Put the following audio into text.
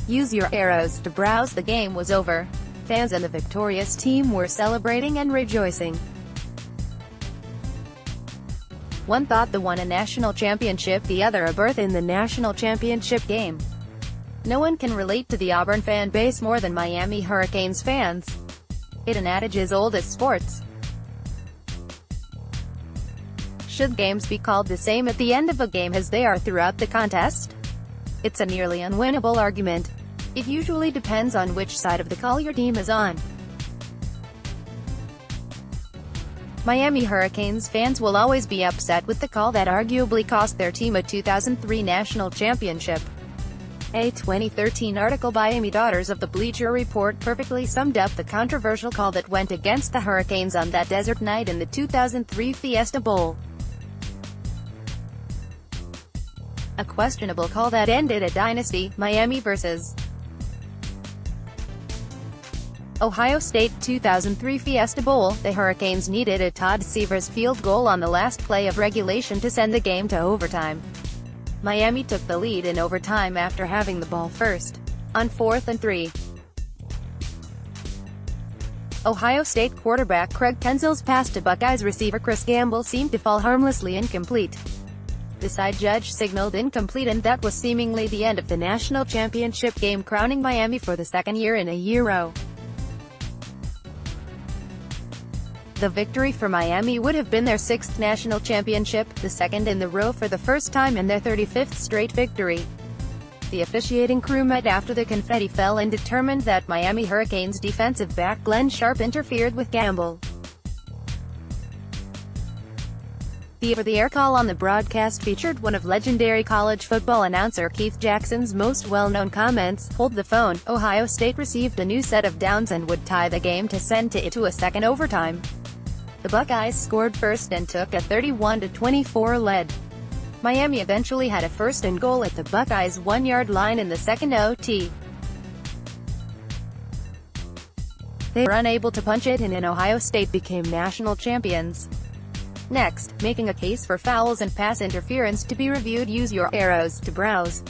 Use your arrows to browse. The game was over. Fans and the victorious team were celebrating and rejoicing. One thought the won a national championship, the other a berth in the national championship game. No one can relate to the Auburn fan base more than Miami Hurricanes fans. It's an adage as old as sports. Should games be called the same at the end of a game as they are throughout the contest? It's a nearly unwinnable argument. It usually depends on which side of the call your team is on. Miami Hurricanes fans will always be upset with the call that arguably cost their team a 2003 national championship. A 2013 article by Amy Daughters of the Bleacher Report perfectly summed up the controversial call that went against the Hurricanes on that desert night in the 2003 Fiesta Bowl. A questionable call that ended a dynasty. Miami vs. Ohio State 2003 Fiesta Bowl. The Hurricanes needed a Todd Severs field goal on the last play of regulation to send the game to overtime. Miami took the lead in overtime after having the ball first. On 4th and 3. Ohio State quarterback Craig Kensell's pass to Buckeyes receiver Chris Gamble seemed to fall harmlessly incomplete. The side judge signaled incomplete, and that was seemingly the end of the national championship game, crowning Miami for the second year in a row. The victory for Miami would have been their 6th national championship, the second in the row for the first time, and their 35th straight victory. The officiating crew met after the confetti fell and determined that Miami Hurricanes defensive back Glenn Sharp interfered with Gamble. The over-the-air call on the broadcast featured one of legendary college football announcer Keith Jackson's most well-known comments: "Hold the phone." Ohio State received a new set of downs and would tie the game to send it to a second overtime. The Buckeyes scored first and took a 31-24 lead. Miami eventually had a first and goal at the Buckeyes' 1-yard line in the second OT. They were unable to punch it in, and Ohio State became national champions. Next, making a case for fouls and pass interference to be reviewed. Use your arrows to browse.